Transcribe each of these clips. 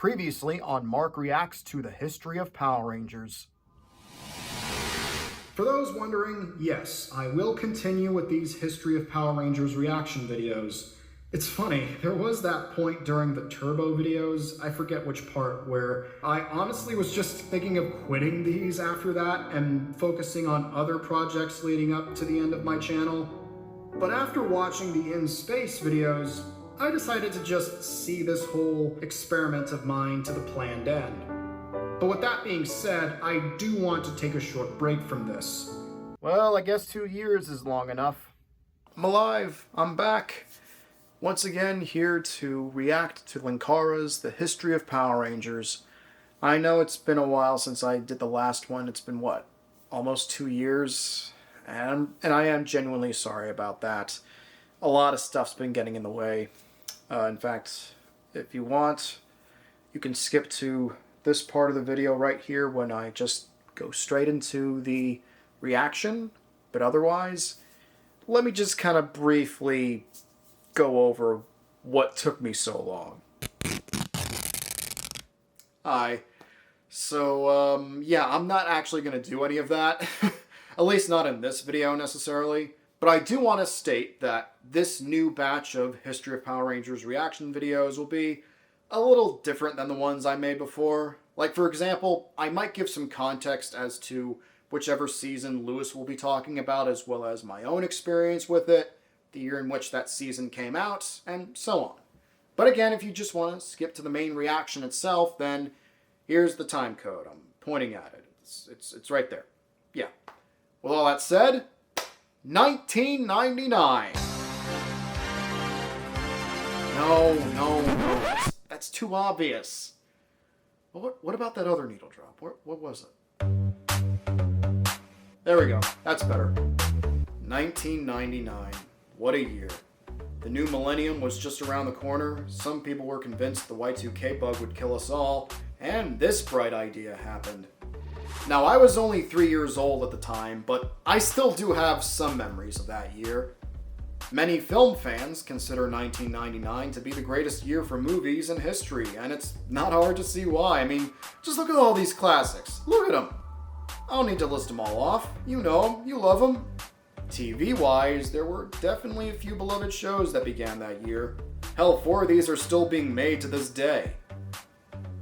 Previously on Mark Reacts to the History of Power Rangers. For those wondering, yes, I will continue with these History of Power Rangers reaction videos. It's funny, there was that point during the Turbo videos, I forget which part, where I honestly was just thinking of quitting these after that and focusing on other projects leading up to the end of my channel. But after watching the In Space videos, I decided to just see this whole experiment of mine to the planned end. But with that being said, I do want to take a short break from this. Well, I guess 2 years is long enough. I'm alive. I'm back. Once again, here to react to Linkara's The History of Power Rangers. I know it's been a while since I did the last one. It's been, what, almost 2 years? And I am genuinely sorry about that. A lot of stuff's been getting in the way. In fact, if you want, you can skip to this part of the video right here when I just go straight into the reaction. But otherwise, let me just kind of briefly go over what took me so long. Yeah, I'm not actually going to do any of that. At least not in this video necessarily. But I do want to state that this new batch of History of Power Rangers reaction videos will be a little different than the ones I made before. Like, for example, I might give some context as to whichever season Lewis will be talking about, as well as my own experience with it, the year in which that season came out, and so on. But again, if you just want to skip to the main reaction itself, then here's the time code. I'm pointing at it. It's right there. Yeah. With all that said, 1999. No. That's too obvious. What about that other needle drop? What was it? There we go. That's better. 1999. What a year. The new millennium was just around the corner. Some people were convinced the Y2K bug would kill us all, and this bright idea happened. Now, I was only 3 years old at the time, but I still do have some memories of that year. Many film fans consider 1999 to be the greatest year for movies in history, and it's not hard to see why. I mean, just look at all these classics. Look at them. I don't need to list them all off. You know them. You love them. TV-wise, there were definitely a few beloved shows that began that year. Hell, 4 of these are still being made to this day.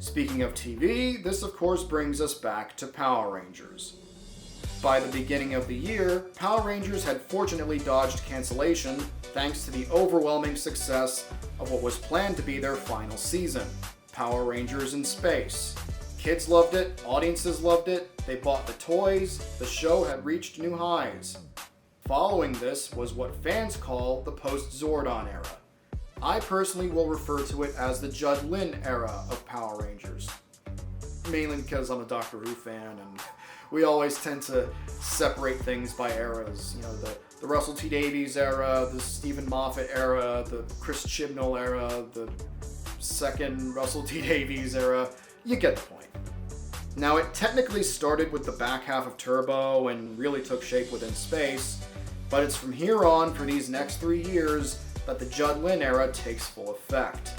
Speaking of TV, this of course brings us back to Power Rangers. By the beginning of the year, Power Rangers had fortunately dodged cancellation thanks to the overwhelming success of what was planned to be their final season, Power Rangers in Space. Kids loved it, audiences loved it, they bought the toys, the show had reached new highs. Following this was what fans call the post-Zordon era. I personally will refer to it as the Judd Lynn era of Power Rangers. Mainly because I'm a Doctor Who fan and we always tend to separate things by eras. You know, the Russell T Davies era, the Stephen Moffat era, the Chris Chibnall era, the second Russell T Davies era. You get the point. Now, it technically started with the back half of Turbo and really took shape within Space, but it's from here on for these next 3 years that the Judd Lynn era takes full effect.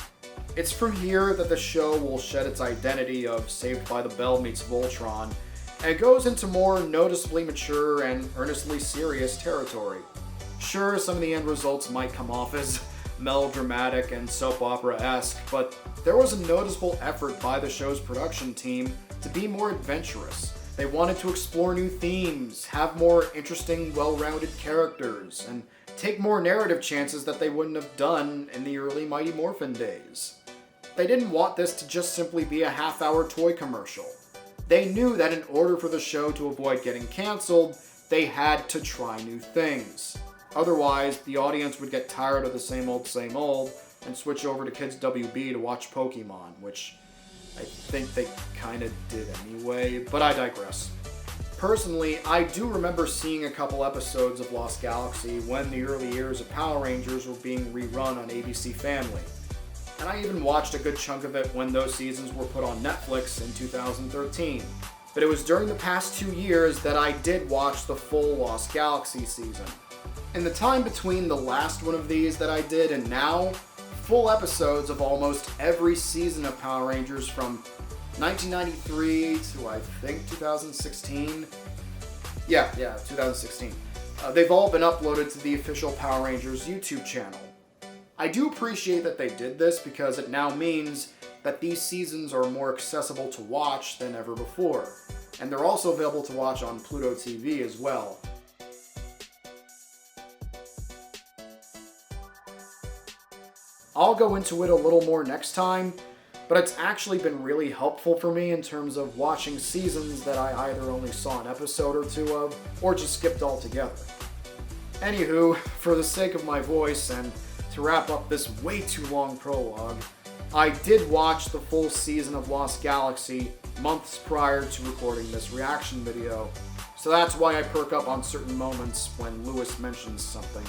It's from here that the show will shed its identity of Saved by the Bell meets Voltron, and it goes into more noticeably mature and earnestly serious territory. Sure, some of the end results might come off as melodramatic and soap opera-esque, but there was a noticeable effort by the show's production team to be more adventurous. They wanted to explore new themes, have more interesting, well-rounded characters, and take more narrative chances that they wouldn't have done in the early Mighty Morphin days. They didn't want this to just simply be a half-hour toy commercial. They knew that in order for the show to avoid getting canceled, they had to try new things. Otherwise, the audience would get tired of the same old, and switch over to Kids WB to watch Pokemon, which I think they kind of did anyway, but I digress. Personally, I do remember seeing a couple episodes of Lost Galaxy when the early years of Power Rangers were being rerun on ABC Family. And I even watched a good chunk of it when those seasons were put on Netflix in 2013. But it was during the past 2 years that I did watch the full Lost Galaxy season. In the time between the last one of these that I did and now, full episodes of almost every season of Power Rangers from 1993 to, I think, 2016. Yeah, 2016. They've all been uploaded to the official Power Rangers YouTube channel. I do appreciate that they did this because it now means that these seasons are more accessible to watch than ever before. And they're also available to watch on Pluto TV as well. I'll go into it a little more next time, but it's actually been really helpful for me in terms of watching seasons that I either only saw an episode or two of, or just skipped altogether. Anywho, for the sake of my voice and to wrap up this way too long prologue, I did watch the full season of Lost Galaxy months prior to recording this reaction video, so that's why I perk up on certain moments when Lewis mentions something.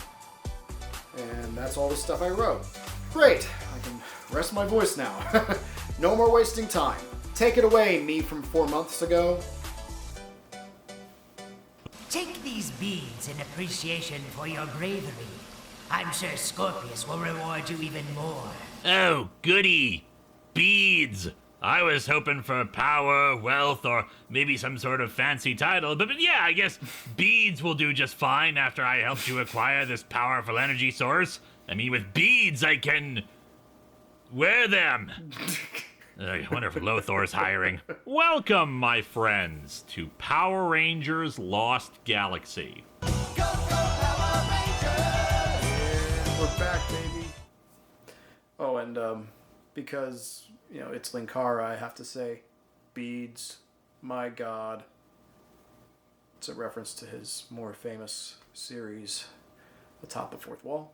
And that's all the stuff I wrote. Great, I can rest my voice now. No more wasting time. Take it away, me from 4 months ago. Take these beads in appreciation for your bravery. I'm sure Scorpius will reward you even more. Oh, goody. Beads. I was hoping for power, wealth, or maybe some sort of fancy title, but yeah, I guess beads will do just fine after I helped you acquire this powerful energy source. I mean, with beads, I can wear them. I wonder if Lothor's hiring. Welcome, my friends, to Power Rangers Lost Galaxy. Go, go, Power Rangers! And we're back, baby. Oh, and because, it's Linkara, I have to say, beads, my god. It's a reference to his more famous series, Atop the Fourth Wall.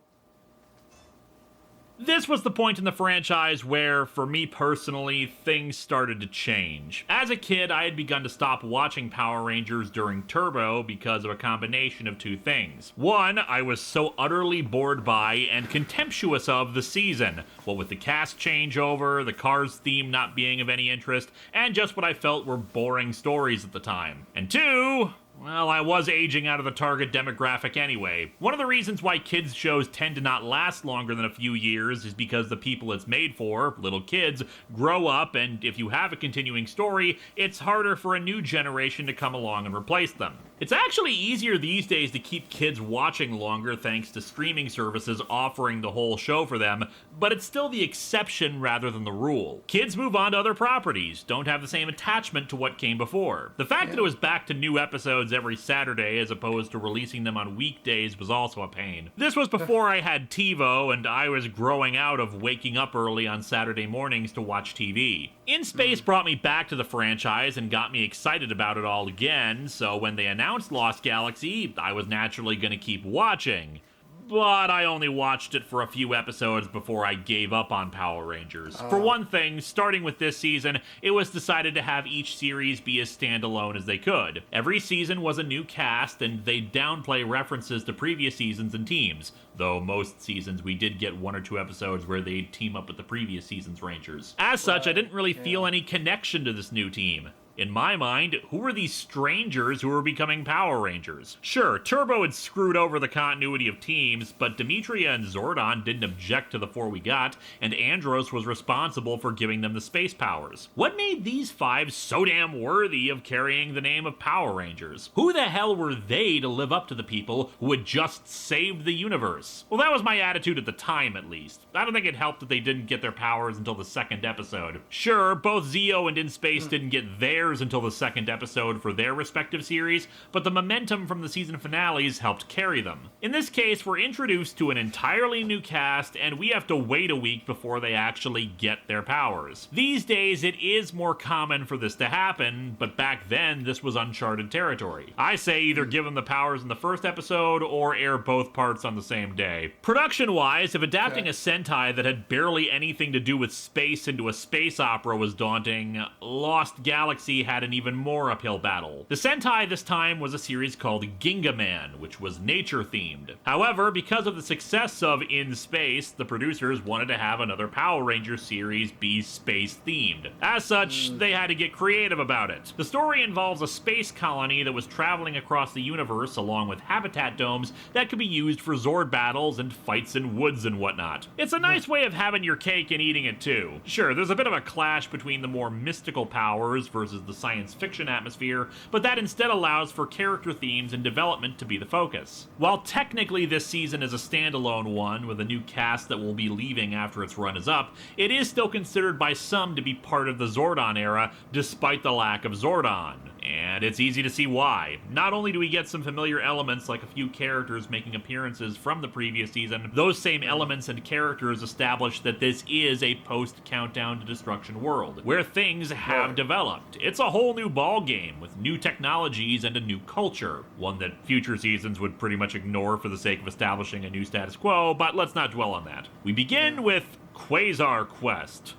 This was the point in the franchise where, for me personally, things started to change. As a kid, I had begun to stop watching Power Rangers during Turbo because of a combination of two things. One, I was so utterly bored by and contemptuous of the season, what with the cast changeover, the Cars theme not being of any interest, and just what I felt were boring stories at the time. And two, well, I was aging out of the target demographic anyway. One of the reasons why kids' shows tend to not last longer than a few years is because the people it's made for, little kids, grow up, and if you have a continuing story, it's harder for a new generation to come along and replace them. It's actually easier these days to keep kids watching longer thanks to streaming services offering the whole show for them, but it's still the exception rather than the rule. Kids move on to other properties, don't have the same attachment to what came before. The fact that it was back to new episodes every Saturday as opposed to releasing them on weekdays was also a pain. This was before I had TiVo and I was growing out of waking up early on Saturday mornings to watch TV. InSpace brought me back to the franchise and got me excited about it all again, so when they announced Lost Galaxy, I was naturally going to keep watching. But I only watched it for a few episodes before I gave up on Power Rangers. For one thing, starting with this season, it was decided to have each series be as standalone as they could. Every season was a new cast, and they'd downplay references to previous seasons and teams, though most seasons we did get 1 or 2 episodes where they'd team up with the previous season's Rangers. As such, I didn't really feel any connection to this new team. In my mind, who were these strangers who were becoming Power Rangers? Sure, Turbo had screwed over the continuity of teams, but Demetria and Zordon didn't object to the 4 we got, and Andros was responsible for giving them the space powers. What made these 5 so damn worthy of carrying the name of Power Rangers? Who the hell were they to live up to the people who had just saved the universe? Well, that was my attitude at the time, at least. I don't think it helped that they didn't get their powers until the 2nd episode. Sure, both Zeo and InSpace didn't get theirs until the 2nd episode for their respective series, but the momentum from the season finales helped carry them. In this case, we're introduced to an entirely new cast, and we have to wait a week before they actually get their powers. These days, it is more common for this to happen, but back then, this was uncharted territory. I say either give them the powers in the 1st episode, or air both parts on the same day. Production-wise, if adapting a Sentai that had barely anything to do with space into a space opera was daunting, Lost Galaxy Galaxy had an even more uphill battle. The Sentai this time was a series called Gingaman, which was nature-themed. However, because of the success of In Space, the producers wanted to have another Power Rangers series be space-themed. As such, they had to get creative about it. The story involves a space colony that was traveling across the universe along with habitat domes that could be used for Zord battles and fights in woods and whatnot. It's a nice way of having your cake and eating it too. Sure, there's a bit of a clash between the more mystical powers versus the science fiction atmosphere, but that instead allows for character themes and development to be the focus. While technically this season is a standalone one with a new cast that will be leaving after its run is up, it is still considered by some to be part of the Zordon era, despite the lack of Zordon. And it's easy to see why. Not only do we get some familiar elements like a few characters making appearances from the previous season, those same elements and characters establish that this is a post-Countdown to Destruction world, where things have developed. It's a whole new ballgame with new technologies and a new culture, one that future seasons would pretty much ignore for the sake of establishing a new status quo, but let's not dwell on that. We begin with Quasar Quest.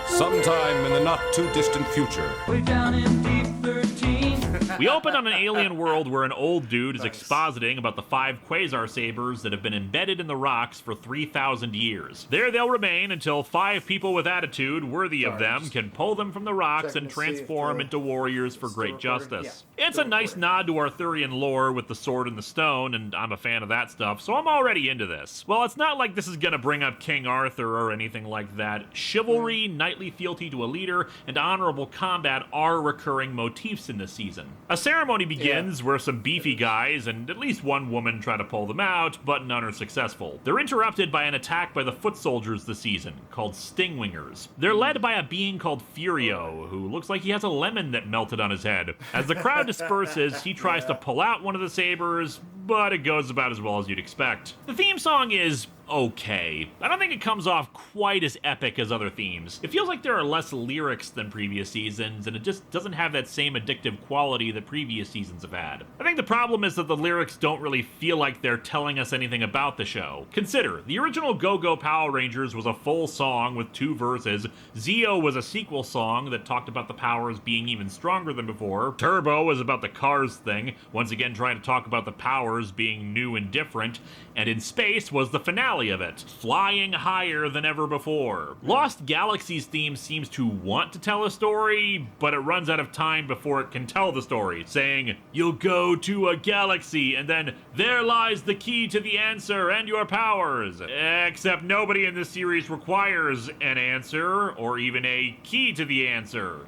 Sometime in the not-too-distant future. We're down in deep 13. We open on an alien world where an old dude is expositing about the 5 Quasar sabers that have been embedded in the rocks for 3,000 years. There they'll remain until 5 people with attitude worthy of them can pull them from the rocks and transform into warriors for great justice. It's a nice nod to Arthurian lore with the sword and the stone, and I'm a fan of that stuff, so I'm already into this. Well, it's not like this is gonna bring up King Arthur or anything like that. Chivalry, knightly fealty to a leader, and honorable combat are recurring motifs in this season. A ceremony begins where some beefy guys and at least one woman try to pull them out, but none are successful. They're interrupted by an attack by the foot soldiers this season, called Stingwingers. They're led by a being called Furio, who looks like he has a lemon that melted on his head. As the crowd disperses, he tries to pull out one of the sabers, but it goes about as well as you'd expect. The theme song is okay. I don't think it comes off quite as epic as other themes. It feels like there are less lyrics than previous seasons, and it just doesn't have that same addictive quality that previous seasons have had. I think the problem is that the lyrics don't really feel like they're telling us anything about the show. Consider, the original Go-Go Power Rangers was a full song with 2 verses, Zeo was a sequel song that talked about the powers being even stronger than before, Turbo was about the Cars thing, once again trying to talk about the powers being new and different, and In Space was the finale of it, flying higher than ever before. Lost Galaxy's theme seems to want to tell a story, but it runs out of time before it can tell the story, saying, "You'll go to a galaxy, and then there lies the key to the answer and your powers." Except nobody in this series requires an answer, or even a key to the answer.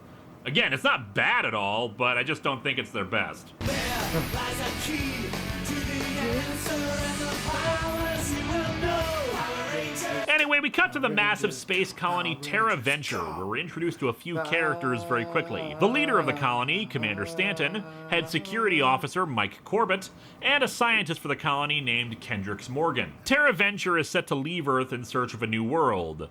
Again, it's not bad at all, but I just don't think it's their best. There lies a key to the answer and the powers you will know. Power Rangers. Anyway, we cut to the massive space colony Terra Venture, where we're introduced to a few characters very quickly. The leader of the colony, Commander Stanton, head security officer Mike Corbett, and a scientist for the colony named Kendrix Morgan. Terra Venture is set to leave Earth in search of a new world.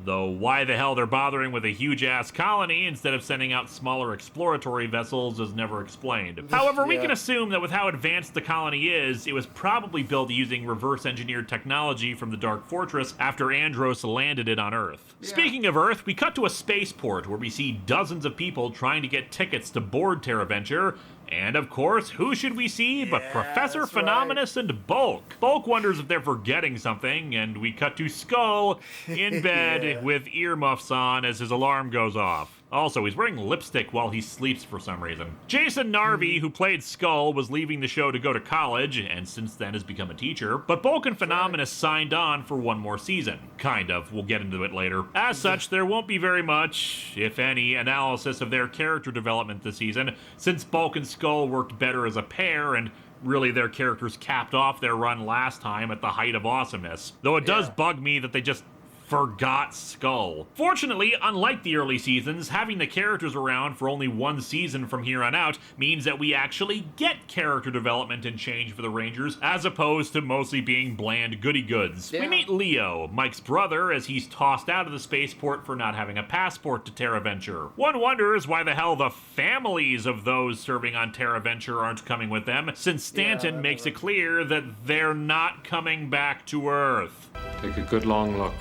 Though why the hell they're bothering with a huge-ass colony instead of sending out smaller exploratory vessels is never explained. However, we can assume that with how advanced the colony is, it was probably built using reverse-engineered technology from the Dark Fortress after Andros landed it on Earth. Speaking of Earth, we cut to a spaceport where we see dozens of people trying to get tickets to board Terra Venture. And of course, who should we see but Professor Phenomenus and Bulk? Bulk wonders if they're forgetting something, and we cut to Skull in bed with earmuffs on as his alarm goes off. Also, he's wearing lipstick while he sleeps for some reason. Jason Narvi, who played Skull, was leaving the show to go to college, and since then has become a teacher, but Bulk and Phenomenus signed on for one more season. Kind of, we'll get into it later. As such, there won't be very much, if any, analysis of their character development this season, since Bulk and Skull worked better as a pair, and really their characters capped off their run last time at the height of awesomeness. Though it does bug me that they just forgot Skull. Fortunately, unlike the early seasons, having the characters around for only one season from here on out means that we actually get character development and change for the Rangers, as opposed to mostly being bland goody-goods. We meet Leo, Mike's brother, as he's tossed out of the spaceport for not having a passport to Terra Venture. One wonders why the hell the families of those serving on Terra Venture aren't coming with them, since Stanton makes it clear that they're not coming back to Earth. Take a good long look.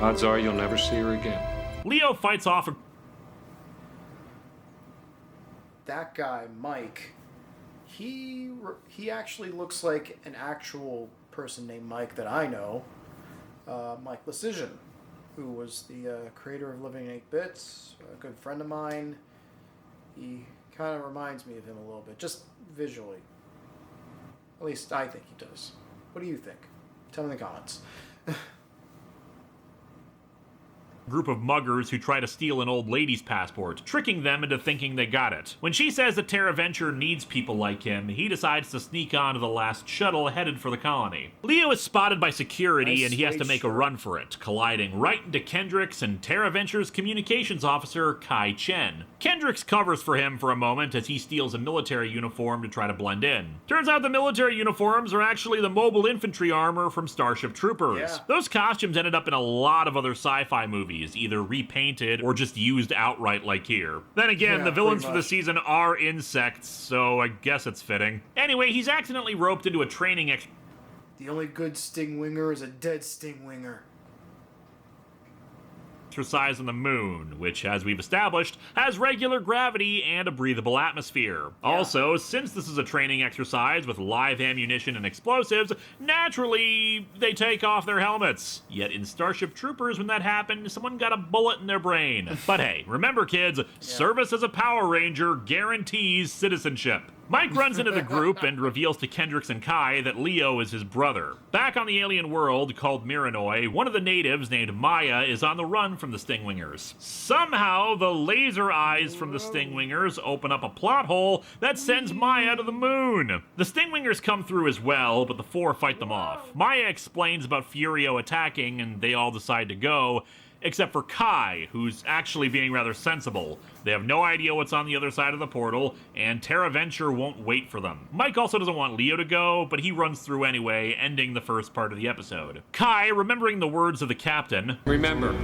Odds are you'll never see her again. Leo fights off a that guy, Mike, he actually looks like an actual person named Mike that I know. Mike Lecision, who was the creator of Living in 8 Bits, a good friend of mine. He kind of reminds me of him a little bit, just visually. At least I think he does. What do you think? Tell me in the comments. Group of muggers who try to steal an old lady's passport, tricking them into thinking they got it. When she says that Terra Venture needs people like him, he decides to sneak onto the last shuttle headed for the colony. Leo is spotted by security and he has to make a run for it, colliding right into Kendricks and Terra Venture's communications officer, Kai Chen. Kendricks covers for him for a moment as he steals a military uniform to try to blend in. Turns out the military uniforms are actually the mobile infantry armor from Starship Troopers. Yeah. Those costumes ended up in a lot of other sci-fi movies, either repainted or just used outright like here. Then again, Yeah, the villains pretty for the much. season are insects, so I guess it's fitting. Anyway, he's accidentally roped into a training The only good Stingwinger is a dead Stingwinger. exercise on the moon, which, as we've established, has regular gravity and a breathable atmosphere. Also, since this is a training exercise with live ammunition and explosives, naturally, they take off their helmets. Yet in Starship Troopers, when that happened, someone got a bullet in their brain. But hey, remember kids, service as a Power Ranger guarantees citizenship. Mike runs into the group and reveals to Kendricks and Kai that Leo is his brother. Back on the alien world called Miranoi, one of the natives named Maya is on the run from the Stingwingers. Somehow, the laser eyes from the Stingwingers open up a plot hole that sends Maya to the moon. The Stingwingers come through as well, but the four fight them off. Maya explains about Furio attacking and they all decide to go, except for Kai, who's actually being rather sensible. They have no idea what's on the other side of the portal, and Terra Venture won't wait for them. Mike also doesn't want Leo to go, but he runs through anyway, ending the first part of the episode. Kai, remembering the words of the captain, Remember,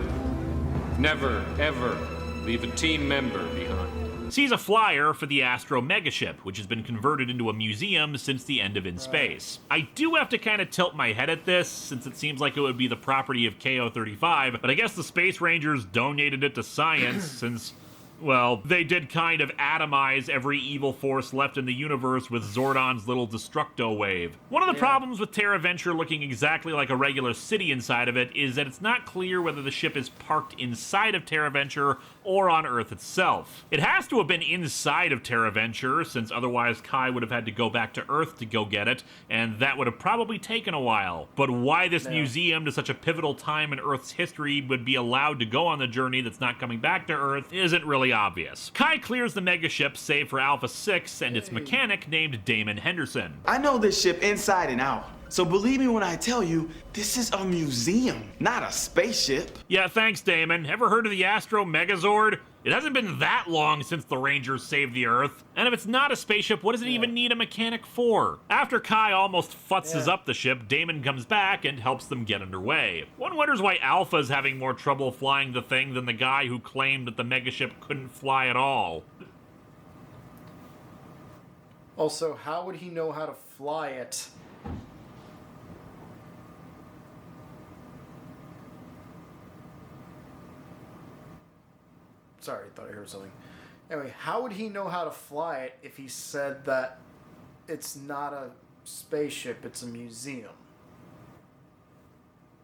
never, ever leave a team member behind. sees a flyer for the Astro Megaship, which has been converted into a museum since the end of In Space. I do have to kind of tilt my head at this, since it seems like it would be the property of KO-35, but I guess the Space Rangers donated it to science, since, well, they did kind of atomize every evil force left in the universe with Zordon's little Destructo wave. One of the problems with Terra Venture looking exactly like a regular city inside of it is that it's not clear whether the ship is parked inside of Terra Venture or on Earth itself. It has to have been inside of Terra Venture, since otherwise Kai would have had to go back to Earth to go get it, and that would have probably taken a while. But why this museum to such a pivotal time in Earth's history would be allowed to go on the journey that's not coming back to Earth isn't really obvious. Kai clears the megaship save for Alpha 6 and its mechanic named Damon Henderson. I know this ship inside and out. So believe me when I tell you, this is a museum, not a spaceship. Yeah, thanks, Damon. Ever heard of the Astro Megazord? It hasn't been that long since the Rangers saved the Earth. And if it's not a spaceship, what does it even need a mechanic for? After Kai almost futzes up the ship, Damon comes back and helps them get underway. One wonders why Alpha's having more trouble flying the thing than the guy who claimed that the megaship couldn't fly at all. Also, how would he know how to fly it? Sorry, I thought I heard something. Anyway, how would he know how to fly it if he said that it's not a spaceship, it's a museum?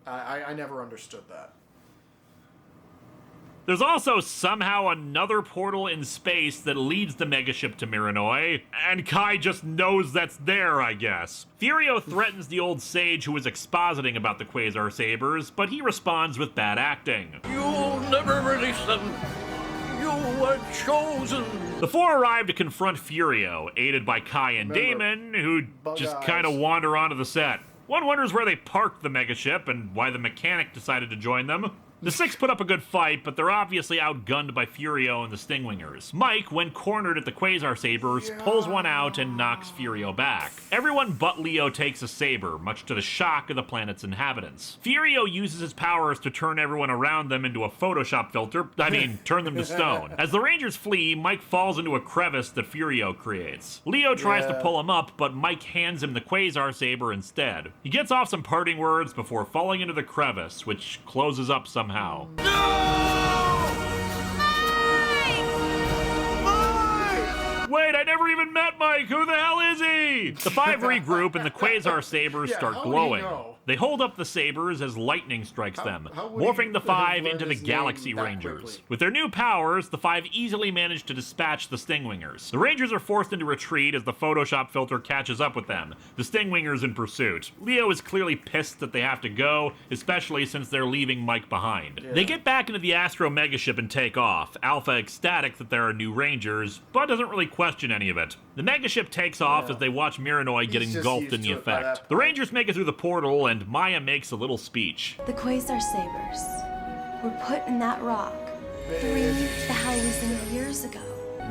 I never understood that. There's also somehow another portal in space that leads the megaship to Miranoi, and Kai just knows that's there, I guess. Furio threatens the old sage who is expositing about the Quasar Sabers, but he responds with bad acting. You'll never release them. You were chosen. The four arrive to confront Furio, aided by Kai and Damon, who just Bug kind of eyes. wander onto the set. One wonders where they parked the megaship and why the mechanic decided to join them. The six put up a good fight, but they're obviously outgunned by Furio and the Stingwingers. Mike, when cornered at the Quasar Sabers, pulls one out and knocks Furio back. Everyone but Leo takes a saber, much to the shock of the planet's inhabitants. Furio uses his powers to turn everyone around them into a Photoshop filter. Turn them to stone. As the Rangers flee, Mike falls into a crevice that Furio creates. Leo tries to pull him up, but Mike hands him the Quasar Saber instead. He gets off some parting words before falling into the crevice, which closes up somehow. even met Mike. Who the hell is he? The five regroup and the Quasar Sabers Yeah, start how would he glowing. know? They hold up the sabers as lightning strikes them, how would he morphing the have five learned into the his Galaxy name that Rangers. quickly? With their new powers, the five easily manage to dispatch the Stingwingers. The Rangers are forced into retreat as the Photoshop filter catches up with them, the Stingwingers in pursuit. Leo is clearly pissed that they have to go, especially since they're leaving Mike behind. They get back into the Astro Megaship and take off, Alpha ecstatic that there are new Rangers, but doesn't really question any of it. The Megaship takes off as they watch Miranoi get He's just engulfed used in the to it by that effect. The point. Rangers make it through the portal, and Maya makes a little speech. The Quasar Sabers were put in that rock 3,000 years ago.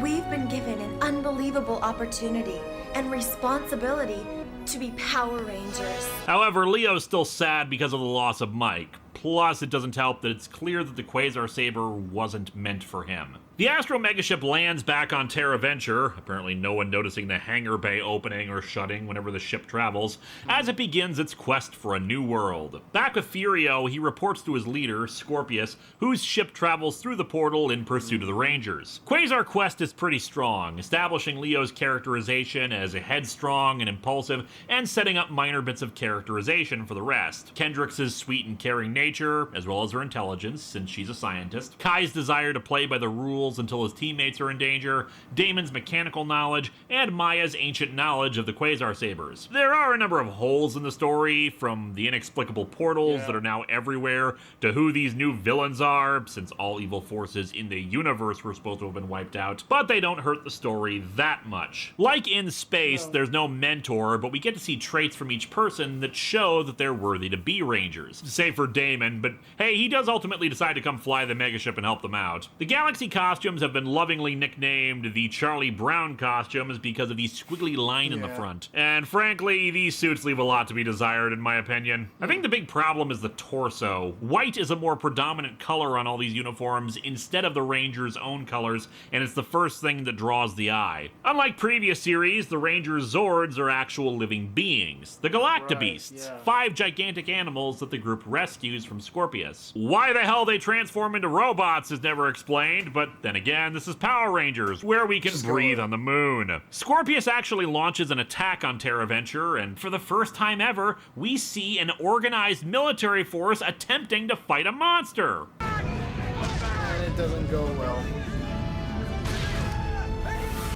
We've been given an unbelievable opportunity and responsibility to be Power Rangers. However, Leo's still sad because of the loss of Mike. Plus, it doesn't help that it's clear that the Quasar Saber wasn't meant for him. The Astro Megaship lands back on Terra Venture, apparently no one noticing the hangar bay opening or shutting whenever the ship travels, as it begins its quest for a new world. Back with Furio, he reports to his leader, Scorpius, whose ship travels through the portal in pursuit of the Rangers. Quasar Quest is pretty strong, establishing Leo's characterization as headstrong and impulsive, and setting up minor bits of characterization for the rest. Kendrix's sweet and caring nature, as well as her intelligence, since she's a scientist, Kai's desire to play by the rules until his teammates are in danger, Damon's mechanical knowledge, and Maya's ancient knowledge of the Quasar Sabers. There are a number of holes in the story, from the inexplicable portals that are now everywhere, to who these new villains are, since all evil forces in the universe were supposed to have been wiped out, but they don't hurt the story that much. Like in Space, there's no mentor, but we get to see traits from each person that show that they're worthy to be Rangers. Save for Damon, but hey, he does ultimately decide to come fly the Megaship and help them out. The Galaxy costumes have been lovingly nicknamed the Charlie Brown costumes because of the squiggly line in the front. And frankly, these suits leave a lot to be desired in my opinion. I think the big problem is the torso. White is a more predominant color on all these uniforms instead of the Rangers' own colors, and it's the first thing that draws the eye. Unlike previous series, the Rangers' Zords are actual living beings. The Galactabeasts, five gigantic animals that the group rescues from Scorpius. Why the hell they transform into robots is never explained, but then again, this is Power Rangers, where we can breathe on the moon. Scorpius actually launches an attack on Terra Venture, and for the first time ever, we see an organized military force attempting to fight a monster. And it doesn't go well.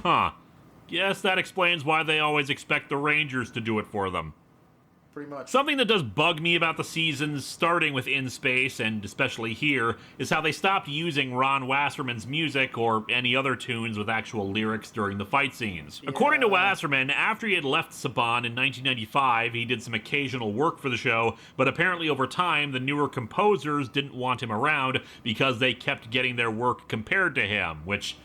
Huh. Guess that explains why they always expect the Rangers to do it for them. Pretty much. Something that does bug me about the seasons, starting with In Space, and especially here, is how they stopped using Ron Wasserman's music or any other tunes with actual lyrics during the fight scenes. According to Wasserman, after he had left Saban in 1995, he did some occasional work for the show, but apparently over time, the newer composers didn't want him around because they kept getting their work compared to him, which,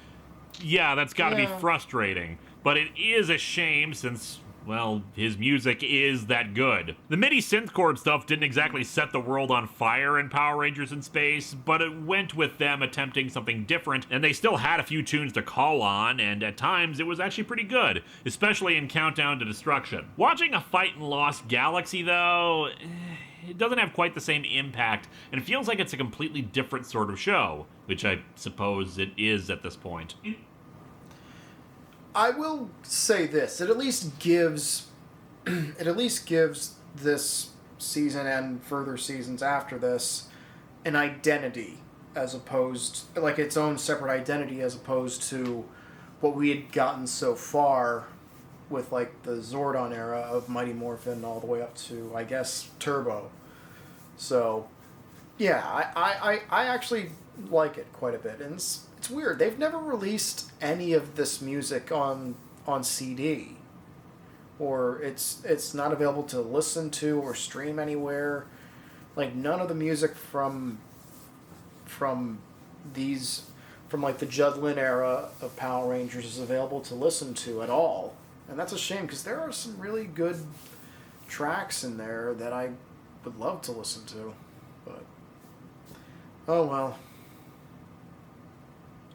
yeah, that's gotta be frustrating. But it is a shame since, well, his music is that good. The MIDI synth chord stuff didn't exactly set the world on fire in Power Rangers in Space, but it went with them attempting something different, and they still had a few tunes to call on, and at times it was actually pretty good, especially in Countdown to Destruction. Watching a fight in Lost Galaxy, though, it doesn't have quite the same impact, and it feels like it's a completely different sort of show, which I suppose it is at this point. I will say this: it at least gives this season and further seasons after this an identity, as opposed like its own separate identity, as opposed to what we had gotten so far with like the Zordon era of Mighty Morphin all the way up to, I guess, Turbo. So yeah, I actually like it quite a bit, and it's weird. They've never released any of this music on CD, or it's not available to listen to or stream anywhere. Like none of the music from like the Judd Lynn era of Power Rangers is available to listen to at all, and that's a shame because there are some really good tracks in there that I would love to listen to, but oh well.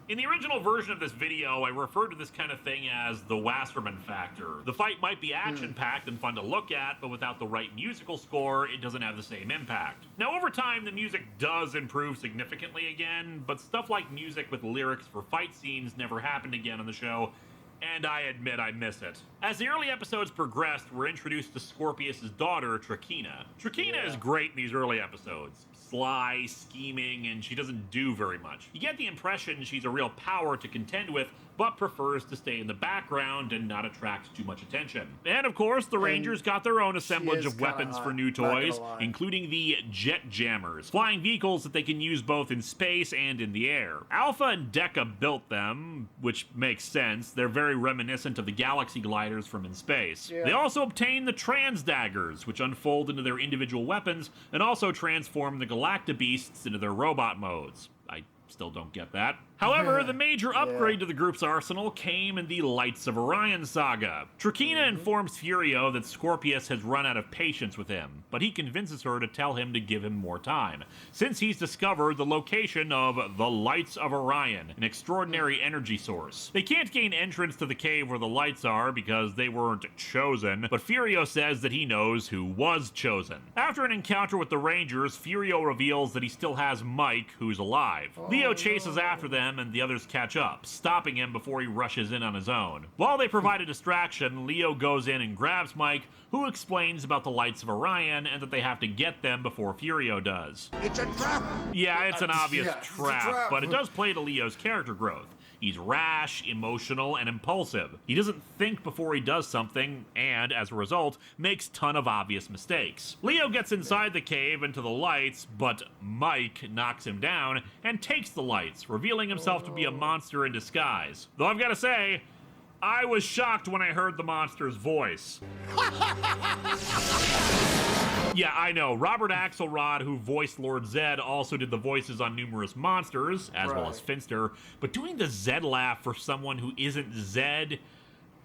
In the original version of this video, I referred to this kind of thing as the Wasserman factor. The fight might be action-packed and fun to look at, but without the right musical score, it doesn't have the same impact. Now, over time, the music does improve significantly again, but stuff like music with lyrics for fight scenes never happened again on the show, and I admit I miss it. As the early episodes progressed, we're introduced to Scorpius' daughter, Trakina. Trakina is great in these early episodes. Sly, scheming, and she doesn't do very much. You get the impression she's a real power to contend with, but prefers to stay in the background and not attract too much attention. And of course, the Rangers got their own assemblage of weapons for new toys, including the Jet Jammers, flying vehicles that they can use both in space and in the air. Alpha and Dekka built them, which makes sense. They're very reminiscent of the Galaxy gliders from in space. Yeah. They also obtain the Trans Daggers, which unfold into their individual weapons and also transform the Galactabeasts into their robot modes. I still don't get that. However, the major upgrade to the group's arsenal came in the Lights of Orion saga. Trakina informs Furio that Scorpius has run out of patience with him, but he convinces her to tell him to give him more time, since he's discovered the location of the Lights of Orion, an extraordinary energy source. They can't gain entrance to the cave where the lights are because they weren't chosen, but Furio says that he knows who was chosen. After an encounter with the Rangers, Furio reveals that he still has Mike, who's alive. Leo chases after them, and the others catch up, stopping him before he rushes in on his own. While they provide a distraction, Leo goes in and grabs Mike, who explains about the Lights of Orion and that they have to get them before Furio does. It's a trap! Yeah, it's an obvious Yeah, it's a trap, trap. but it does play to Leo's character growth. He's rash, emotional, and impulsive. He doesn't think before he does something, and, as a result, makes ton of obvious mistakes. Leo gets inside the cave and to the lights, but Mike knocks him down and takes the lights, revealing himself to be a monster in disguise. Though I've gotta say, I was shocked when I heard the monster's voice. Yeah, I know. Robert Axelrod, who voiced Lord Zed, also did the voices on numerous monsters, as well as Finster, but doing the Zed laugh for someone who isn't Zed,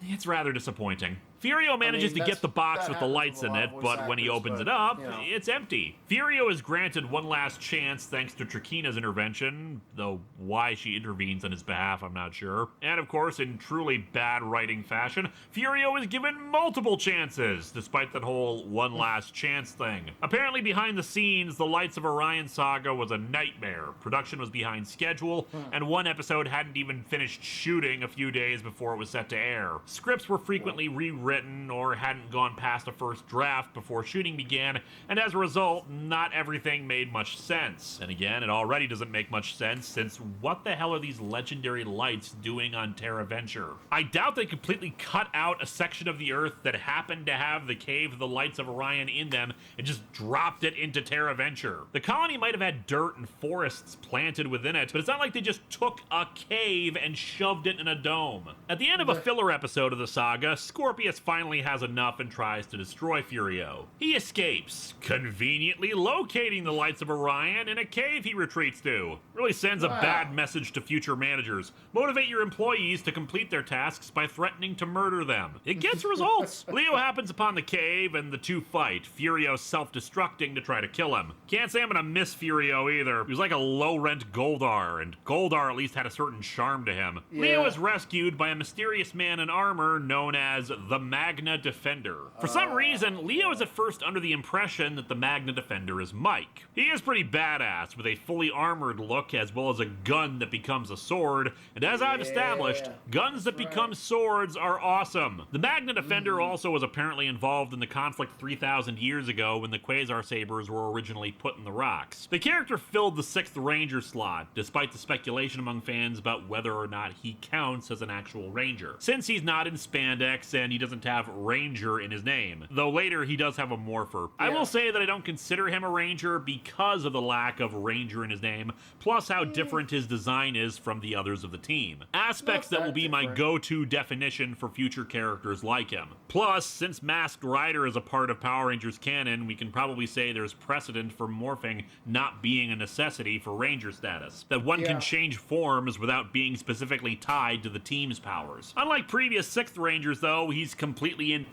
it's rather disappointing. Furio manages to get the box with the lights in it, but when he opens it up, it's empty. Furio is granted one last chance thanks to Trakina's intervention, though why she intervenes on his behalf, I'm not sure. And of course, in truly bad writing fashion, Furio is given multiple chances, despite that whole one last chance thing. Apparently behind the scenes, the Lights of Orion saga was a nightmare. Production was behind schedule, and one episode hadn't even finished shooting a few days before it was set to air. Scripts were frequently rewritten or hadn't gone past a first draft before shooting began, and as a result, not everything made much sense. And again, it already doesn't make much sense, since what the hell are these legendary lights doing on Terra Venture? I doubt they completely cut out a section of the Earth that happened to have the Cave of the Lights of Orion in them and just dropped it into Terra Venture. The colony might have had dirt and forests planted within it, but it's not like they just took a cave and shoved it in a dome. At the end of a filler episode of the saga, Scorpius finally has enough and tries to destroy Furio. He escapes, conveniently locating the Lights of Orion in a cave he retreats to. Really sends a bad message to future managers. Motivate your employees to complete their tasks by threatening to murder them. It gets results. Leo happens upon the cave and the two fight, Furio self-destructing to try to kill him. Can't say I'm gonna miss Furio either. He was like a low-rent Goldar, and Goldar at least had a certain charm to him. Leo is rescued by a mysterious man in armor known as the Magna Defender. For some reason, Leo is at first under the impression that the Magna Defender is Mike. He is pretty badass, with a fully armored look as well as a gun that becomes a sword, and as I've established, guns that become swords are awesome. The Magna Defender also was apparently involved in the conflict 3,000 years ago when the Quasar Sabers were originally put in the rocks. The character filled the 6th Ranger slot, despite the speculation among fans about whether or not he counts as an actual Ranger, since he's not in spandex and he doesn't have Ranger in his name, though later he does have a morpher. I will say that I don't consider him a Ranger because of the lack of Ranger in his name, plus how different his design is from the others of the team. Aspects that will be my go-to definition for future characters like him. Plus, since Masked Rider is a part of Power Rangers canon, we can probably say there's precedent for morphing not being a necessity for Ranger status. That one can change forms without being specifically tied to the team's powers. Unlike previous 6th Rangers though, he's completely in...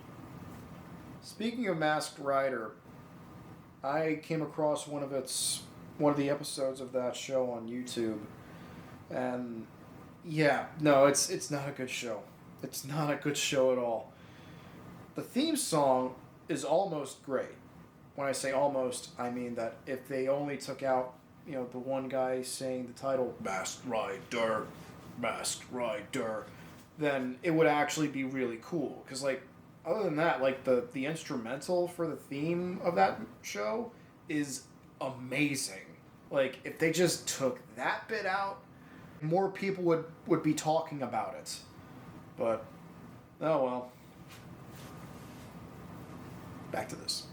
Speaking of Masked Rider, I came across one of the episodes of that show on YouTube, and it's not a good show. It's not a good show at all. The theme song is almost great. When I say almost, I mean that if they only took out, the one guy saying the title, Masked Rider, Masked Rider, then it would actually be really cool. Because, like, other than that, like, the instrumental for the theme of that show is amazing. Like, if they just took that bit out, more people would be talking about it. But, oh well. Back to this.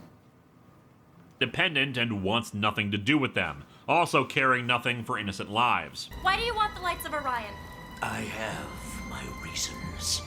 Dependent and wants nothing to do with them, also caring nothing for innocent lives. Why do you want the lights of Orion? I have my reasons.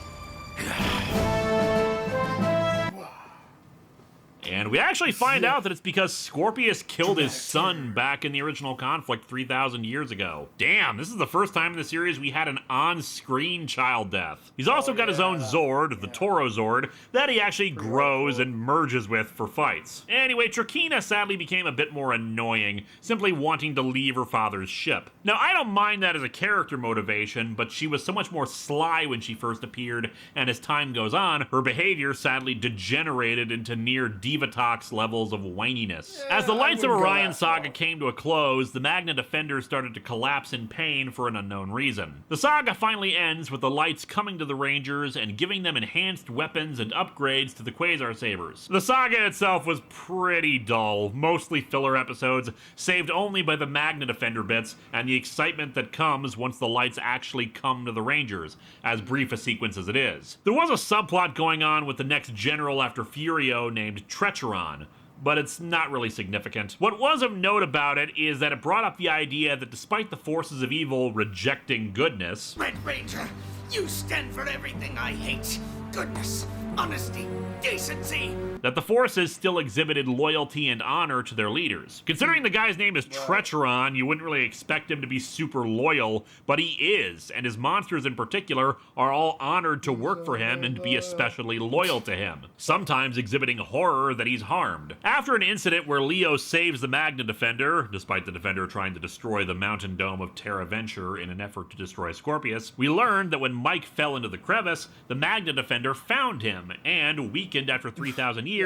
And we actually find out that it's because Scorpius killed his son back in the original conflict 3,000 years ago. Damn, this is the first time in the series we had an on-screen child death. He's also got his own Zord, the Toro Zord, that he actually grows and merges with for fights. Anyway, Trakina sadly became a bit more annoying, simply wanting to leave her father's ship. Now, I don't mind that as a character motivation, but she was so much more sly when she first appeared, and as time goes on, her behavior sadly degenerated into near Divatox levels of whininess. As the Lights of Orion saga came to a close, the Magna Defender started to collapse in pain for an unknown reason. The saga finally ends with the Lights coming to the Rangers and giving them enhanced weapons and upgrades to the Quasar Sabers. The saga itself was pretty dull, mostly filler episodes, saved only by the Magna Defender bits and the excitement that comes once the Lights actually come to the Rangers, as brief a sequence as it is. There was a subplot going on with the next general after Furio named Trecheron, but it's not really significant. What was of note about it is that it brought up the idea that despite the forces of evil rejecting goodness, Red Ranger, you stand for everything I hate. Goodness, honesty, decency. that the forces still exhibited loyalty and honor to their leaders. Considering the guy's name is Trecheron, you wouldn't really expect him to be super loyal, but he is, and his monsters in particular are all honored to work for him and be especially loyal to him, sometimes exhibiting horror that he's harmed. After an incident where Leo saves the Magna Defender, despite the Defender trying to destroy the mountain dome of Terra Venture in an effort to destroy Scorpius, we learned that when Mike fell into the crevice, the Magna Defender found him, and, weakened after 3,000 years,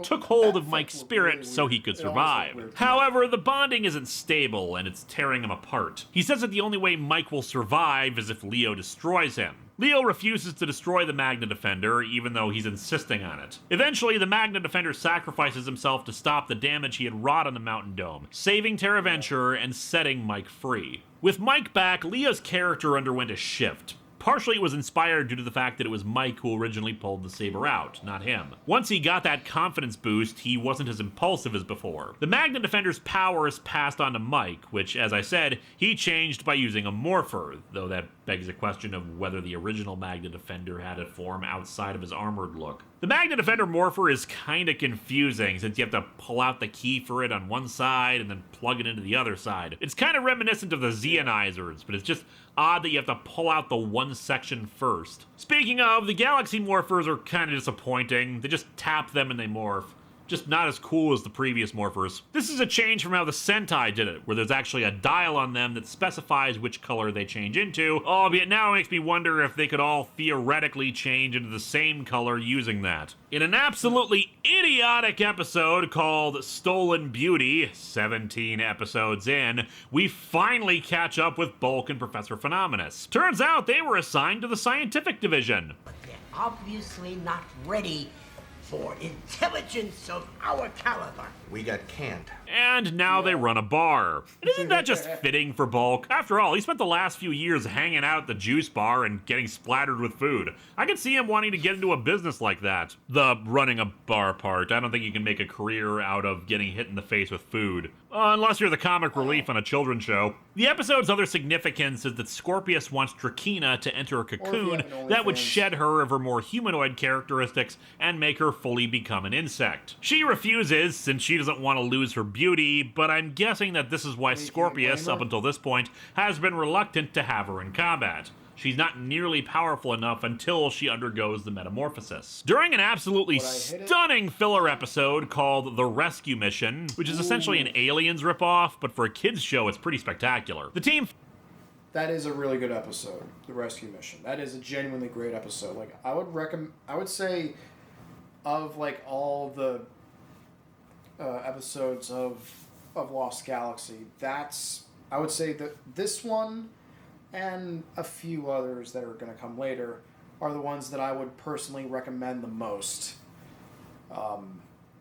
took hold of Mike's spirit so he could survive. However, the bonding isn't stable, and it's tearing him apart. He says that the only way Mike will survive is if Leo destroys him. Leo refuses to destroy the Magna Defender, even though he's insisting on it. Eventually, the Magna Defender sacrifices himself to stop the damage he had wrought on the Mountain Dome, saving Terra Venture and setting Mike free. With Mike back, Leo's character underwent a shift. Partially, it was inspired due to the fact that it was Mike who originally pulled the saber out, not him. Once he got that confidence boost, he wasn't as impulsive as before. The Magna Defender's powers passed on to Mike, which, as I said, he changed by using a morpher, though that begs a question of whether the original Magna Defender had a form outside of his armored look. The Magna Defender morpher is kinda confusing, since you have to pull out the key for it on one side and then plug it into the other side. It's kinda reminiscent of the Zeonizers, but it's just odd that you have to pull out the one section first. Speaking of, the Galaxy morphers are kinda disappointing. They just tap them and they morph. Just not as cool as the previous morphers. This is a change from how the Sentai did it, where there's actually a dial on them that specifies which color they change into, albeit now it makes me wonder if they could all theoretically change into the same color using that. In an absolutely idiotic episode called Stolen Beauty, 17 episodes in, we finally catch up with Bulk and Professor Phenomenus. Turns out they were assigned to the scientific division. But they're obviously not ready for intelligence of our caliber. We got canned. And now they run a bar. And isn't that just fitting for Bulk? After all, he spent the last few years hanging out at the juice bar and getting splattered with food. I could see him wanting to get into a business like that. The running a bar part. I don't think you can make a career out of getting hit in the face with food. Unless you're the comic relief on a children's show. The episode's other significance is that Scorpius wants Trakina to enter a cocoon that would shed her of her more humanoid characteristics and make her fully become an insect. She refuses, since she doesn't want to lose her beauty, but I'm guessing that this is why Scorpius, up until this point, has been reluctant to have her in combat. She's not nearly powerful enough until she undergoes the metamorphosis. During an absolutely stunning filler episode called The Rescue Mission, which is essentially an Aliens ripoff, but for a kids show it's pretty spectacular. The team... That is a really good episode, The Rescue Mission. That is a genuinely great episode. Like, I would say, of like all the episodes of Lost Galaxy, I would say that this one and a few others that are going to come later are the ones that I would personally recommend the most.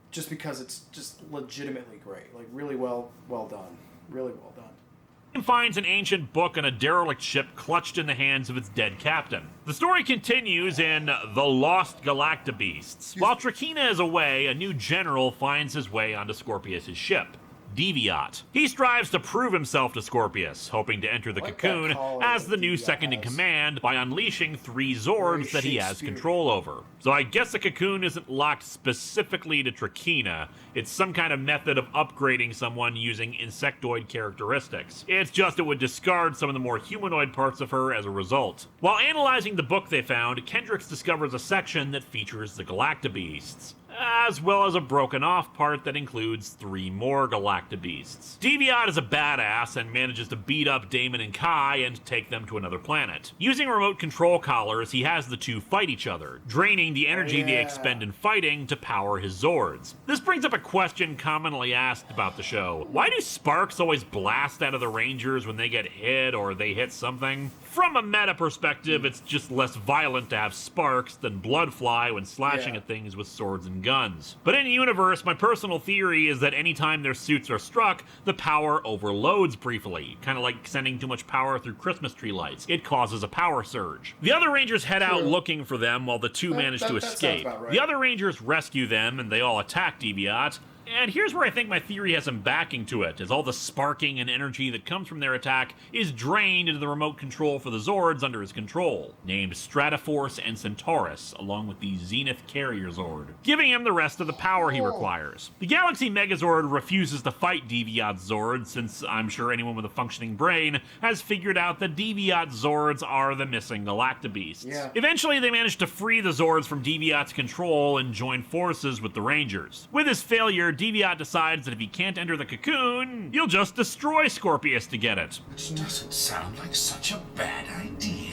Just because it's just legitimately great. Like, really well done. Really well done. Finds an ancient book on a derelict ship clutched in the hands of its dead captain. The story continues in The Lost Galactabeasts. While Trakina is away, a new general finds his way onto Scorpius' ship, Deviat. He strives to prove himself to Scorpius, hoping to enter the cocoon as the new second-in-command by unleashing 3 Zords that he has control over. So I guess the cocoon isn't locked specifically to Trakina. It's some kind of method of upgrading someone using insectoid characteristics. It's just it would discard some of the more humanoid parts of her as a result. While analyzing the book they found, Kendricks discovers a section that features the Galactabeasts, as well as a broken off part that includes 3 more Galactabeasts. Deviat is a badass and manages to beat up Damon and Kai and take them to another planet. Using remote control collars, he has the 2 fight each other, draining the energy they expend in fighting to power his Zords. This brings up a question commonly asked about the show. Why do sparks always blast out of the Rangers when they get hit or they hit something? From a meta perspective, it's just less violent to have sparks than blood fly when slashing at things with swords and guns. But in universe, my personal theory is that anytime their suits are struck, the power overloads briefly, kind of like sending too much power through Christmas tree lights. It causes a power surge. The other Rangers head out looking for them while the 2 manage to escape. Right. The other Rangers rescue them and they all attack Deviat. And here's where I think my theory has some backing to it, as all the sparking and energy that comes from their attack is drained into the remote control for the Zords under his control, named Stratoforce and Centaurus, along with the Zenith Carrier Zord, giving him the rest of the power he requires. The Galaxy Megazord refuses to fight Deviat's Zord, since I'm sure anyone with a functioning brain has figured out that Deviat's Zords are the missing Galactabeasts. Yeah. Eventually, they manage to free the Zords from Deviat's control and join forces with the Rangers. With his failure, Deviat decides that if he can't enter the cocoon, he'll just destroy Scorpius to get it. Which doesn't sound like such a bad idea.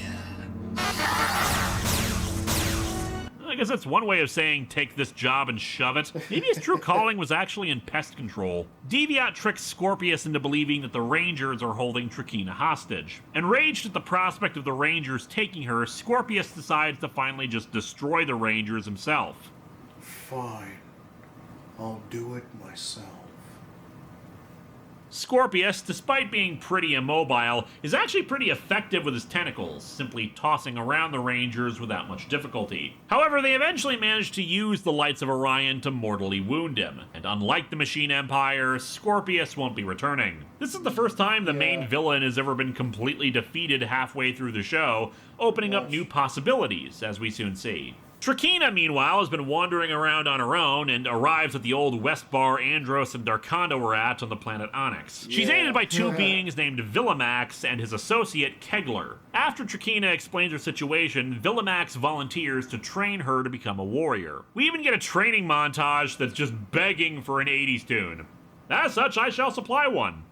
I guess that's one way of saying take this job and shove it. Maybe his true calling was actually in pest control. Deviat tricks Scorpius into believing that the Rangers are holding Trakina hostage. Enraged at the prospect of the Rangers taking her, Scorpius decides to finally just destroy the Rangers himself. Fine. I'll do it myself. Scorpius, despite being pretty immobile, is actually pretty effective with his tentacles, simply tossing around the Rangers without much difficulty. However, they eventually manage to use the Lights of Orion to mortally wound him, and unlike the Machine Empire, Scorpius won't be returning. This is the first time the main villain has ever been completely defeated halfway through the show, opening up new possibilities, as we soon see. Trakina, meanwhile, has been wandering around on her own and arrives at the old Westbar Andros and Darkonda were at on the planet Onyx. She's aided by 2 beings named Villamax and his associate Kegler. After Trakina explains her situation, Villamax volunteers to train her to become a warrior. We even get a training montage that's just begging for an 80s tune. As such, I shall supply one.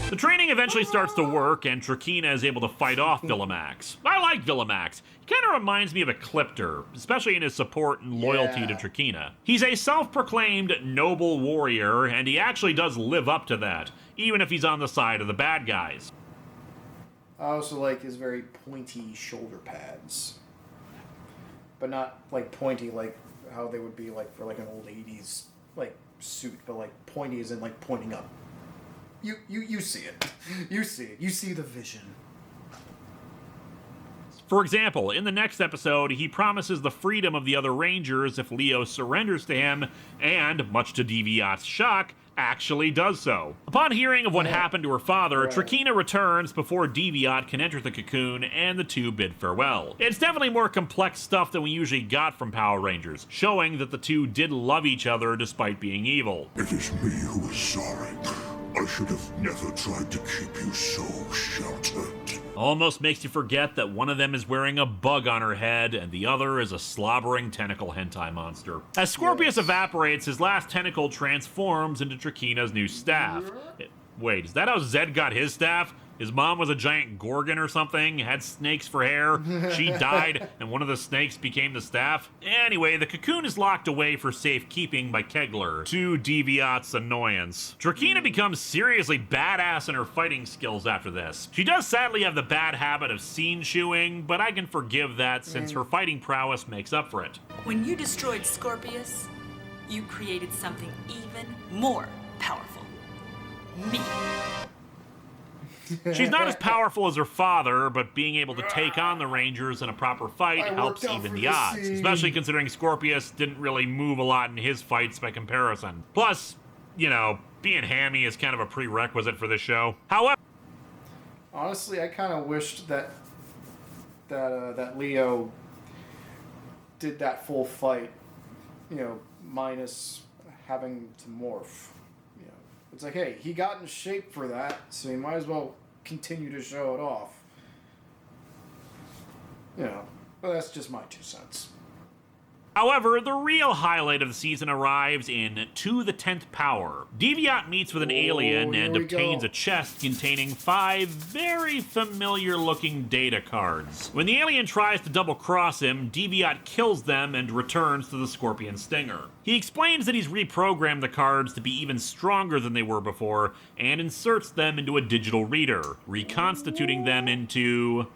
The training eventually starts to work, and Trakina is able to fight off Villamax. I like Villamax. He kind of reminds me of Ecliptor, especially in his support and loyalty to Trakina. He's a self-proclaimed noble warrior, and he actually does live up to that, even if he's on the side of the bad guys. I also like his very pointy shoulder pads. But not like pointy like how they would be like for like an old 80s like suit, but like pointy as in like pointing up. You see it. You see it. You see the vision. For example, in the next episode, he promises the freedom of the other Rangers if Leo surrenders to him, and, much to Deviat's shock, actually does so. Upon hearing of what happened to her father, Trakina returns before Deviat can enter the cocoon, and the 2 bid farewell. It's definitely more complex stuff than we usually got from Power Rangers, showing that the 2 did love each other despite being evil. It is me who is sorry. I should have never tried to keep you so sheltered. Almost makes you forget that one of them is wearing a bug on her head and the other is a slobbering tentacle hentai monster. As Scorpius evaporates, his last tentacle transforms into Trakina's new staff. Wait, is that how Zed got his staff? His mom was a giant gorgon or something, had snakes for hair. She died, and one of the snakes became the staff. Anyway, the cocoon is locked away for safekeeping by Kegler, to Deviat's annoyance. Trakina becomes seriously badass in her fighting skills after this. She does sadly have the bad habit of scene chewing, but I can forgive that since her fighting prowess makes up for it. When you destroyed Scorpius, you created something even more powerful. Me. She's not as powerful as her father, but being able to take on the Rangers in a proper fight helps even the odds, especially considering Scorpius didn't really move a lot in his fights by comparison. Plus, you know, being hammy is kind of a prerequisite for this show. However, Honestly, I kind of wished that Leo did that full fight, you know, minus having to morph. You know, it's like, hey, he got in shape for that, so he might as well continue to show it off. You know, but that's just my 2 cents. However, the real highlight of the season arrives in To the 10th Power. Deviat meets with an alien and obtains a chest containing 5 very familiar-looking data cards. When the alien tries to double-cross him, Deviat kills them and returns to the Scorpion Stinger. He explains that he's reprogrammed the cards to be even stronger than they were before, and inserts them into a digital reader, reconstituting them into...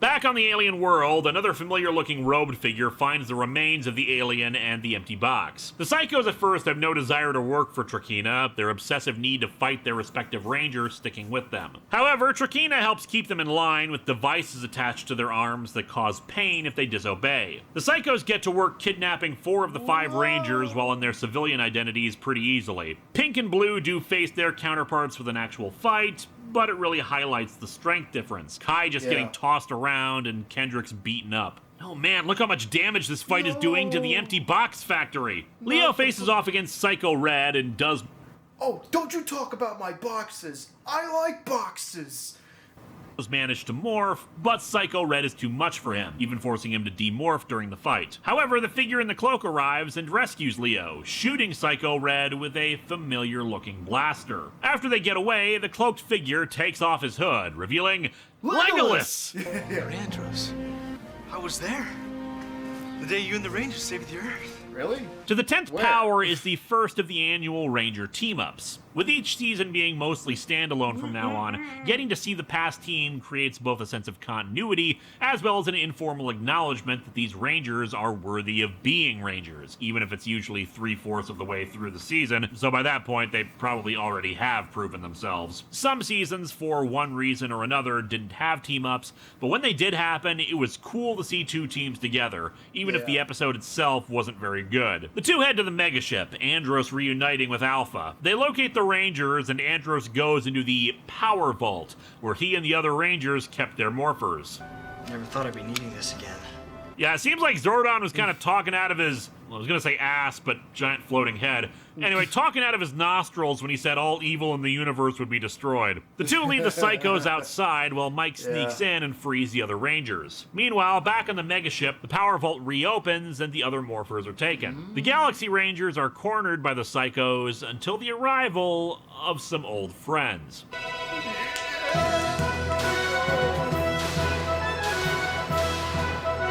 Back on the alien world, another familiar-looking robed figure finds the remains of the alien and the empty box. The Psychos at first have no desire to work for Trakina, their obsessive need to fight their respective rangers sticking with them. However, Trakina helps keep them in line with devices attached to their arms that cause pain if they disobey. The Psychos get to work kidnapping 4 of the 5 rangers while in their civilian identities pretty easily. Pink and Blue do face their counterparts with an actual fight, but it really highlights the strength difference. Kai just getting tossed around and Kendrick's beaten up. Oh man, look how much damage this fight is doing to the empty box factory. Leo faces off against Psycho Red and does... Oh, don't you talk about my boxes. I like boxes. Managed to morph, but Psycho Red is too much for him, even forcing him to demorph during the fight. However, the figure in the cloak arrives and rescues Leo, shooting Psycho Red with a familiar-looking blaster. After they get away, the cloaked figure takes off his hood, revealing Legolas! Andros, I was there. The day you and the Rangers saved the Earth. Really? To the 10th Power is the first of the annual Ranger team-ups. With each season being mostly standalone from now on, getting to see the past team creates both a sense of continuity as well as an informal acknowledgement that these Rangers are worthy of being Rangers, even if it's usually 3/4 of the way through the season, so by that point they probably already have proven themselves. Some seasons, for one reason or another, didn't have team-ups, but when they did happen, it was cool to see 2 teams together, even if the episode itself wasn't very good. The 2 head to the megaship, Andros reuniting with Alpha. They locate the Rangers, and Andros goes into the Power Vault, where he and the other Rangers kept their morphers. Never thought I'd be needing this again. Yeah, it seems like Zordon was kind of talking out of his, well, I was going to say ass, but giant floating head. Anyway, talking out of his nostrils when he said all evil in the universe would be destroyed. The 2 leave the Psychos outside while Mike sneaks in and frees the other Rangers. Meanwhile, back on the megaship, the Power Vault reopens and the other morphers are taken. The Galaxy Rangers are cornered by the Psychos until the arrival of some old friends.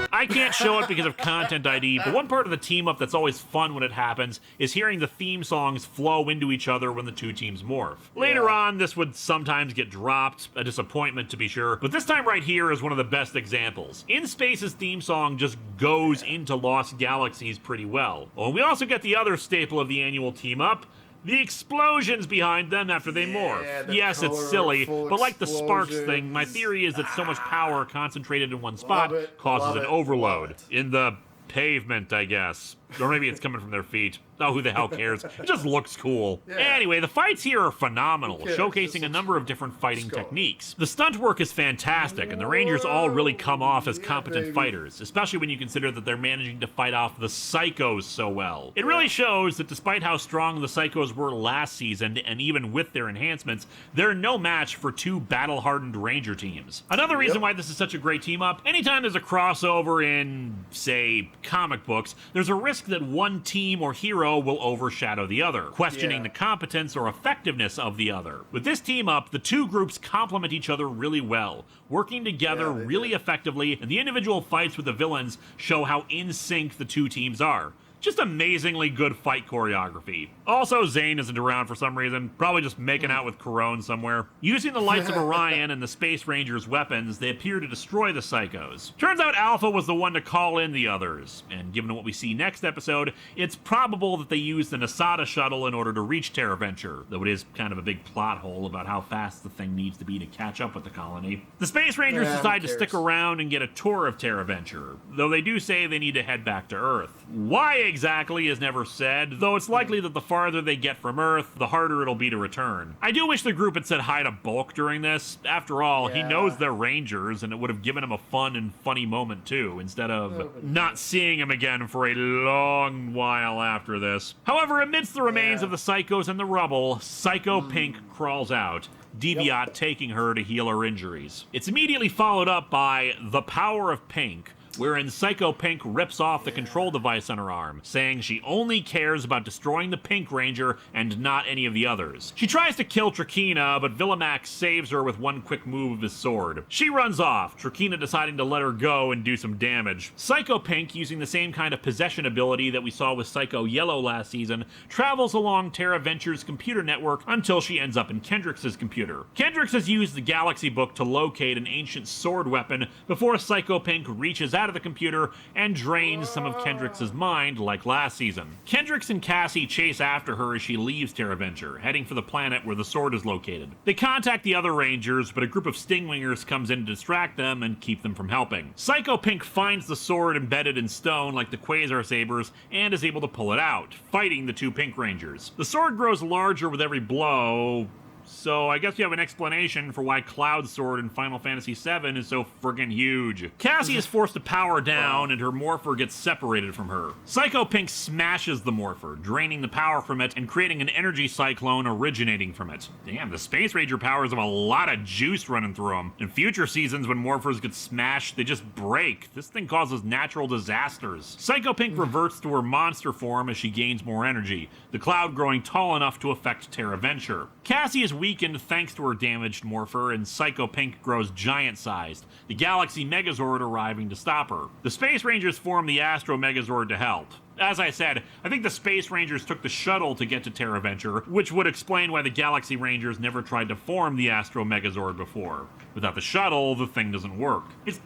I can't show it because of Content ID, but one part of the team-up that's always fun when it happens is hearing the theme songs flow into each other when the 2 teams morph. Later on, this would sometimes get dropped, a disappointment to be sure, but this time right here is one of the best examples. In Space's theme song just goes into Lost Galaxies pretty well. Oh, and we also get the other staple of the annual team-up, the explosions behind them after they morph. Yes, it's silly, but like the Sparks thing, my theory is that so much power concentrated in one spot causes an overload. In the pavement, I guess. Or maybe it's coming from their feet. Oh, who the hell cares? It just looks cool. Anyway, the fights here are phenomenal, showcasing a number of different fighting techniques. The stunt work is fantastic, and the Rangers all really come off as competent fighters, especially when you consider that they're managing to fight off the Psychos so well. It really shows that despite how strong the Psychos were last season, and even with their enhancements, they're no match for 2 battle-hardened Ranger teams. Another reason why this is such a great team-up, anytime there's a crossover in, say, comic books, there's a risk risk that one team or hero will overshadow the other, questioning the competence or effectiveness of the other. With this team up, the two groups complement each other really well, working together really effectively, and the individual fights with the villains show how in sync the two teams are. Just amazingly good fight choreography. Also, Zane isn't around for some reason, probably just making out with Corone somewhere. Using the Lights of Orion and the Space Rangers' weapons, they appear to destroy the Psychos. Turns out Alpha was the one to call in the others, and given what we see next episode, it's probable that they used the Nasada shuttle in order to reach Terraventure, though it is kind of a big plot hole about how fast the thing needs to be to catch up with the colony. The Space Rangers decide to stick around and get a tour of Terraventure, though they do say they need to head back to Earth. Why exactly is never said, though it's likely that the farther they get from Earth, the harder it'll be to return. I do wish the group had said hi to Bulk during this. After all, he knows they're Rangers, and it would have given him a fun and funny moment too, instead of not seeing him again for a long while after this. However, amidst the remains of the Psychos and the rubble, Psycho Pink crawls out, Deviat taking her to heal her injuries. It's immediately followed up by The Power of Pink, wherein Psycho Pink rips off the control device on her arm, saying she only cares about destroying the Pink Ranger and not any of the others. She tries to kill Trakina, but Villamax saves her with one quick move of his sword. She runs off, Trakina deciding to let her go and do some damage. Psycho Pink, using the same kind of possession ability that we saw with Psycho Yellow last season, travels along Terraventure's computer network until she ends up in Kendrix's computer. Kendrix has used the Galaxy Book to locate an ancient sword weapon before Psycho Pink reaches out of the computer and drains some of Kendrix's mind like last season. Kendrix and Cassie chase after her as she leaves Terraventure, heading for the planet where the sword is located. They contact the other Rangers, but a group of Stingwingers comes in to distract them and keep them from helping. Psycho Pink finds the sword embedded in stone like the Quasar Sabers and is able to pull it out, fighting the two Pink Rangers. The sword grows larger with every blow, so I guess you have an explanation for why Cloud Sword in Final Fantasy VII is so friggin' huge. Cassie is forced to power down and her morpher gets separated from her. Psycho Pink smashes the morpher, draining the power from it and creating an energy cyclone originating from it. Damn, the Space Ranger powers have a lot of juice running through them. In future seasons when morphers get smashed, they just break. This thing causes natural disasters. Psycho Pink reverts to her monster form as she gains more energy, the cloud growing tall enough to affect Terraventure. Cassie is weakened thanks to her damaged morpher, and Psycho Pink grows giant-sized, the Galaxy Megazord arriving to stop her. The Space Rangers form the Astro Megazord to help. As I said, I think the Space Rangers took the shuttle to get to Terraventure, which would explain why the Galaxy Rangers never tried to form the Astro Megazord before. Without the shuttle, the thing doesn't work. It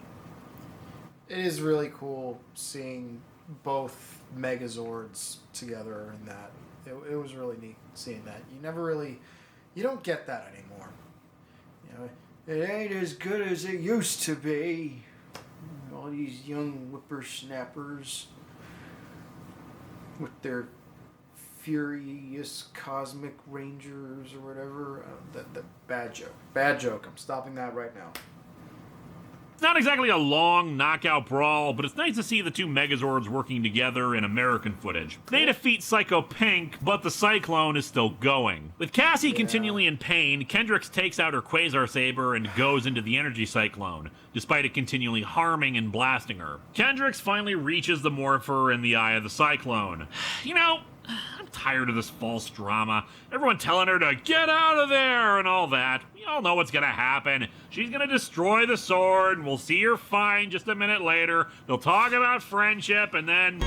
is really cool seeing both Megazords together in that. It was really neat seeing that. You don't get that anymore. You know, it ain't as good as it used to be. All these young whippersnappers with their furious cosmic rangers or whatever. The bad joke. Bad joke. I'm stopping that right now. It's not exactly a long knockout brawl, but it's nice to see the two Megazords working together in American footage. They defeat Psycho Pink, but the Cyclone is still going. With Cassie continually in pain, Kendrix takes out her Quasar Saber and goes into the Energy Cyclone, despite it continually harming and blasting her. Kendrix finally reaches the Morpher in the eye of the Cyclone. You know, I'm tired of this false drama. Everyone telling her to get out of there and all that. We all know what's gonna happen. She's gonna destroy the sword, and we'll see her fine just a minute later. They'll talk about friendship, and then...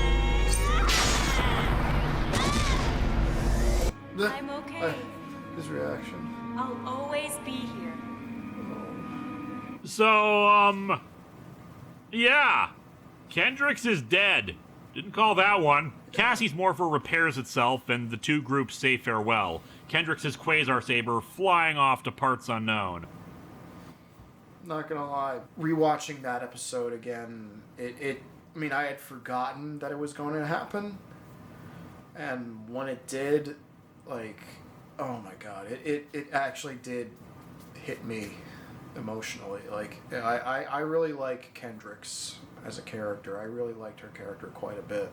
I'm okay. His reaction. I'll always be here. So, yeah. Kendrix is dead. Didn't call that one. Cassie's morpher repairs itself, and the two groups say farewell. Kendrix's Quasar Saber flying off to parts unknown. Not gonna lie, rewatching that episode again, I mean, I had forgotten that it was going to happen, and when it did, like, oh my god, it actually did hit me emotionally. Like, I really like Kendrix as a character. I really liked her character quite a bit.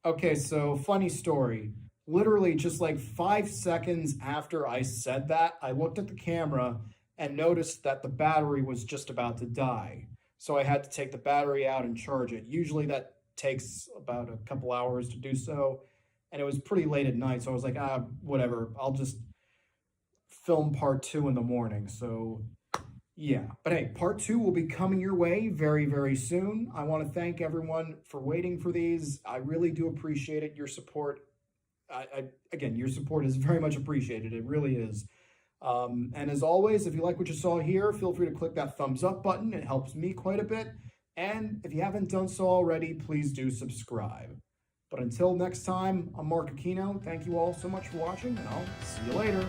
Okay, so funny story. Literally just like 5 seconds after I said that, I looked at the camera and noticed that the battery was just about to die. So I had to take the battery out and charge it. Usually that takes about a couple hours to do so. And it was pretty late at night, so I was like, whatever. I'll just film part 2 in the morning. So yeah, but hey, part 2 will be coming your way very, very soon. I want to thank everyone for waiting for these. I really do appreciate it. Your support, again, your support is very much appreciated. It really is. And as always, if you like what you saw here, feel free to click that thumbs up button. It helps me quite a bit. And if you haven't done so already, please do subscribe. But until next time, I'm Mark Aquino. Thank you all so much for watching, and I'll see you later.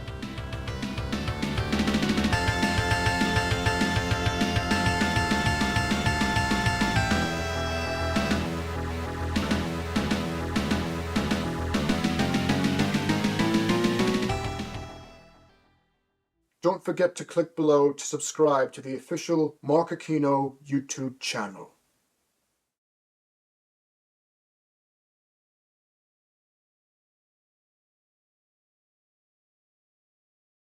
Don't forget to click below to subscribe to the official Mark Aquino YouTube channel.